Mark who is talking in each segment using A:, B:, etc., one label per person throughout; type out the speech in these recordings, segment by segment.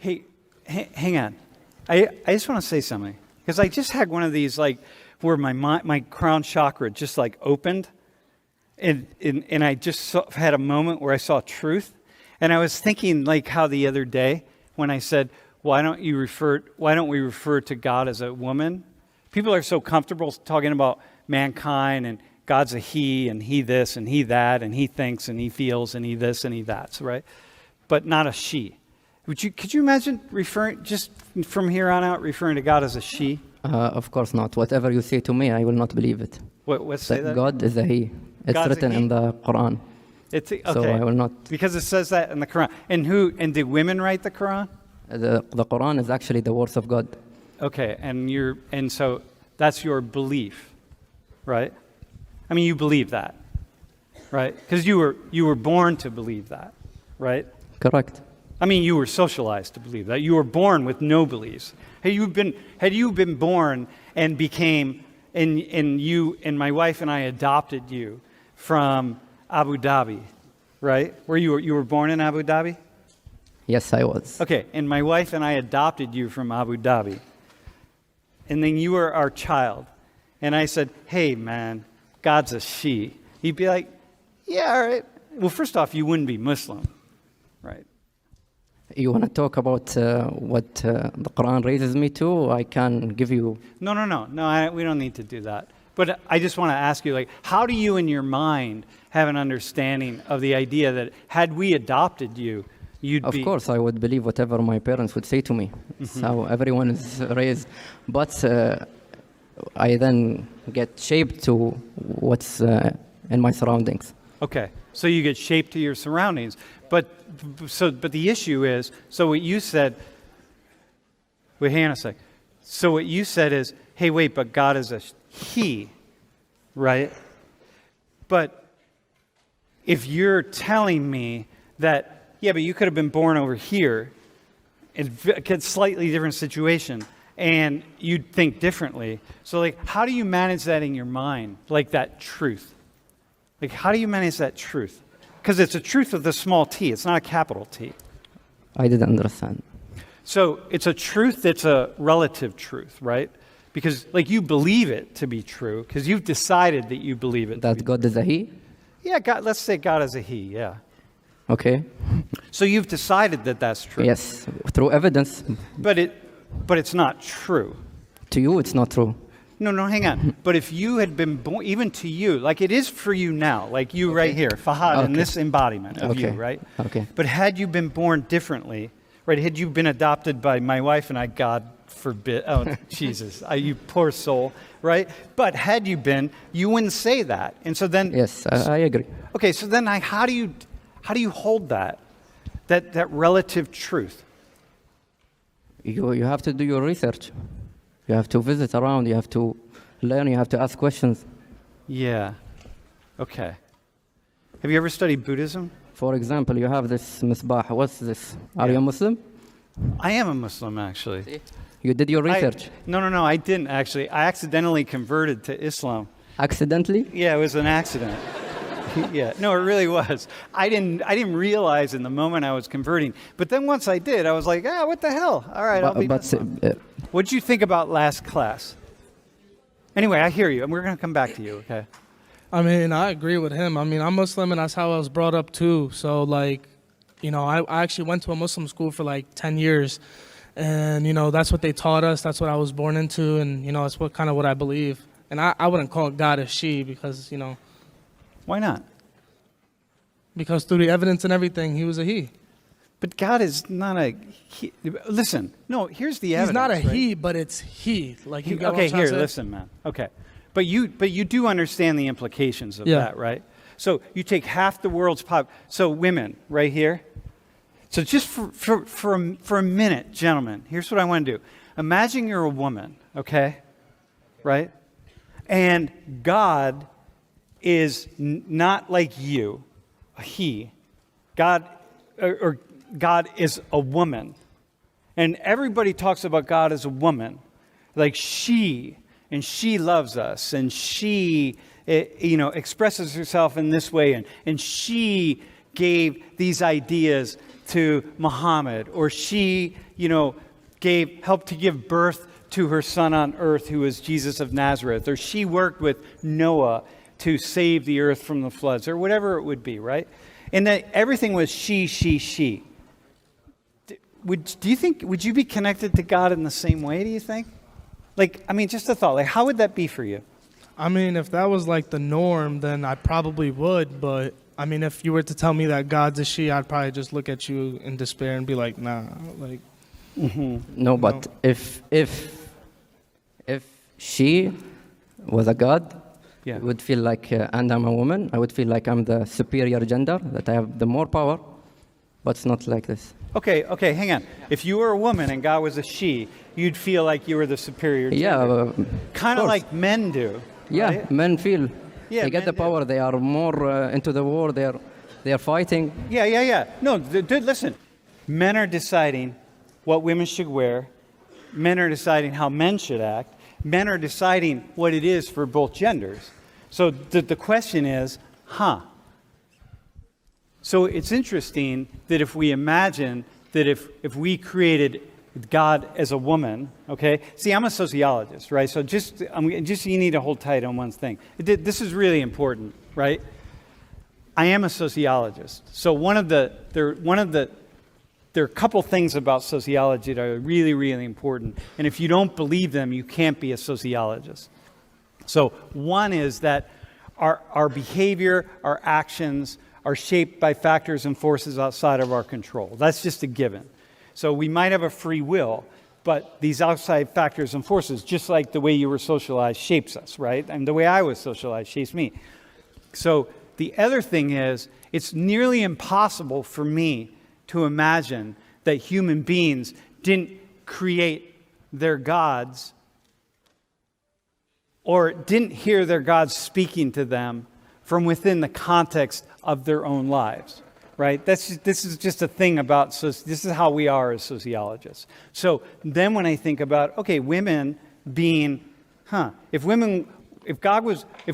A: Hey, hang on. I just want to say something. Because I just had one of these, like, where my crown chakra just, like, opened. And I just had a moment where I saw truth. And I was thinking, like, how the other day when I said, why don't we refer to God as a woman? People are so comfortable talking about mankind and God's a he and he this and he that and he thinks and he feels and he this and he that, right? But not a she. Could you imagine referring, just from here on out, referring to God as a she?
B: Of course not. Whatever you say to me, I will not believe it.
A: What's say that?
B: God is a he. It's
A: God's
B: written in the Quran.
A: Okay.
B: So I will not.
A: Because it says that in the Quran. And did women write the Quran?
B: The Quran is actually the words of God.
A: Okay, and so that's your belief, right? I mean, you believe that, right? Because you were born to believe that, right?
B: Correct.
A: I mean, you were socialized to believe that. You were born with no beliefs. Had you been born and became, and my wife and I adopted you from Abu Dhabi, right? Where you were born in Abu Dhabi?
B: Yes, I was.
A: Okay, and my wife and I adopted you from Abu Dhabi. And then you were our child. And I said, hey, man, God's a she. You'd be like, yeah, all right. Well, first off, you wouldn't be Muslim, right?
B: You want to talk about what the Quran raises me to? I can give you...
A: No, we don't need to do that. But I just want to ask you, like, how do you in your mind have an understanding of the idea that had we adopted you, you'd be...
B: Of course, I would believe whatever my parents would say to me. Mm-hmm. So everyone is raised. But I then get shaped to what's in my surroundings.
A: Okay, so you get shaped to your surroundings. But the issue is, so what you said... Wait, hang on a sec. So what you said is, hey, wait, but God is a he, right? But if you're telling me that, yeah, but you could have been born over here in a slightly different situation and you'd think differently. So, like, how do you manage that in your mind, like that truth? Like, how do you manage that truth? Because it's a truth with a small t. It's not a capital T.
B: I didn't understand.
A: So it's a truth that's a relative truth, right? Because, like, you believe it to be true, because you've decided that you believe it.
B: That God is a he?
A: Yeah, God, let's say God is a he, yeah.
B: Okay.
A: So you've decided that that's true.
B: Yes, through evidence.
A: But it's not true.
B: To you, it's not true.
A: No, hang on. But if you had been born, even to you, like it is for you now, like you right here, Fahad, in this embodiment of you, right?
B: Okay.
A: But had you been born differently, right, had you been adopted by my wife and I, God forbid, oh, Jesus, you poor soul, right? But had you been, you wouldn't say that. And so then...
B: Yes, I agree.
A: Okay, so then how do you hold that relative truth?
B: You have to do your research. You have to visit around. You have to learn. You have to ask questions.
A: Yeah. Okay. Have you ever studied Buddhism?
B: For example, you have this misbah. What's this? Are you a Muslim?
A: I am a Muslim, actually.
B: See? You did your research.
A: No, I didn't, actually. I accidentally converted to Islam.
B: Accidentally?
A: Yeah, it was an accident. Yeah, no, it really was. I didn't realize in the moment I was converting. But then once I did, I was like, what the hell? All right, I'll be Muslim. What did you think about last class? Anyway, I hear you, and we're going to come back to you, okay?
C: I mean, I agree with him. I mean, I'm Muslim, and that's how I was brought up, too. So, like, you know, I actually went to a Muslim school for, like, 10 years. And, you know, that's what they taught us. That's what I was born into. And, you know, it's what I believe. And I wouldn't call God a she because, you know.
A: Why not?
C: Because through the evidence and everything, he was a he.
A: But God is not a he. Listen, no, here's the evidence.
C: He's not a
A: right?
C: he, but it's he. Like you
A: okay, here, listen, man. Okay. But you do understand the implications of that, right? So you take half the world's so women right here. So just for a minute, gentlemen, here's what I want to do. Imagine you're a woman, okay? Right? And God is not like you, a he. God is a woman. And everybody talks about God as a woman. Like she loves us, and she, expresses herself in this way, and she gave these ideas to Muhammad, or she, helped to give birth to her son on earth, who was Jesus of Nazareth, or she worked with Noah to save the earth from the floods, or whatever it would be, right? And that everything was she. Would you be connected to God in the same way, do you think? Just a thought, how would that be for you?
C: I mean, if that was like the norm, then I probably would. But I mean, if you were to tell me that God's a she, I'd probably just look at you in despair and be like, nah.
B: No, but if she was a god,
A: Yeah.
B: I would feel like, and I'm a woman, I would feel like I'm the superior gender, that I have the more power, but it's not like this.
A: Okay, hang on. If you were a woman and God was a she, you'd feel like you were the superior gender.
B: Yeah,
A: Kind of
B: course.
A: like men do.
B: Yeah,
A: right?
B: men feel
A: Yeah,
B: they get
A: men
B: the
A: do.
B: power. They are more into the war. They are fighting.
A: Yeah. No, dude, listen. Men are deciding what women should wear. Men are deciding how men should act. Men are deciding what it is for both genders. So the question is, So it's interesting that if we imagine that if we created God as a woman, okay? See, I'm a sociologist, right? So just you need to hold tight on one thing. This is really important, right? I am a sociologist. So there are a couple things about sociology that are really, really important. And if you don't believe them, you can't be a sociologist. So one is that our behavior, our actions are shaped by factors and forces outside of our control. That's just a given. So we might have a free will, but these outside factors and forces, just like the way you were socialized, shapes us, right? And the way I was socialized shapes me. So the other thing is, it's nearly impossible for me to imagine that human beings didn't create their gods or didn't hear their gods speaking to them from within the context of their own lives, right? This is just a thing about, this is how we are as sociologists. So then when I think about, okay, women being, if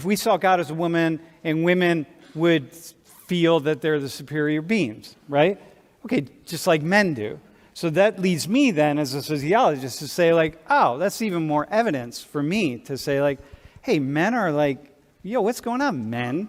A: we saw God as a woman and women would feel that they're the superior beings, right? Okay, just like men do. So that leads me then as a sociologist to say that's even more evidence for me to say hey, men are what's going on, men?